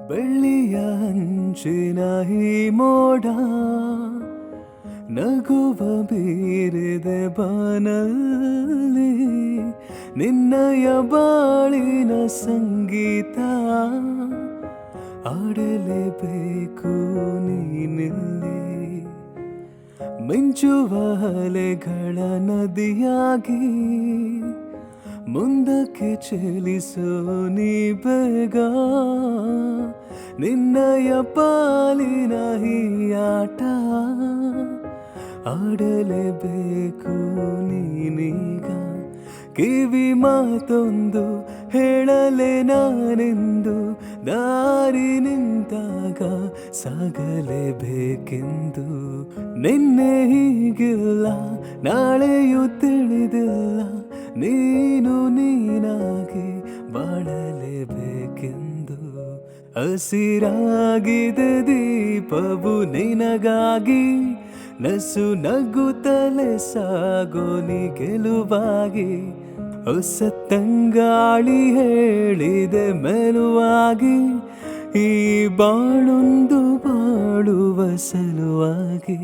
ಬೆಳ್ಳಿಯ ಹಂಚಿನ ಈ ಮೋಡ ನಗುವ ಬೀರಿದೆ ಬಾನಲ್ಲಿ, ನಿನ್ನಯ ಬಾಳಿನ ಸಂಗೀತ ಆಡಲೇಬೇಕು ನೀನಿಲ್ಲಿ. ಮಿಂಚುವ ಅಲೆಗಳ ನದಿಯಾಗಿ ಮುಂದಕ್ಕೆ ಚಲಿಸೋ ನೀ ಬೇಗ, ನಿನ್ನಯ ಪಾಲಿನ ಈ ಆಟ ಆಡಲೇಬೇಕು ನೀನೀಗ. ಕಿವಿ ಮಾತೊಂದು ಹೇಳಲೆ ನಾನೆಂದು, ದಾರಿ ನಿಂತಾಗ ಸಾಗಲೇಬೇಕೆಂದು. ನಿನ್ನೆ ಹೀಗಿಲ್ಲ ನಾಳೆಯೂ ತಿಳಿದಿಲ್ಲ, ನೀನು ನೀನಾಗಿ ಬಾಳಲೇಬೇಕೆಂದು. ಹಸಿರಾಗಿದೆ ದೀಪವು ನಿನಗಾಗಿ, ನಸು ನಗುತ್ತಲೆ ಸಾಗೋ ನೀ ಗೆಲುವಾಗಿ. ಹೊಸ ತಂಗಾಳಿ ಹೇಳಿದೆ ಮೆಲುವಾಗಿ, ಈ ಬಾಳೊಂದು ಬಾಳುವ ಸಲುವಾಗಿ.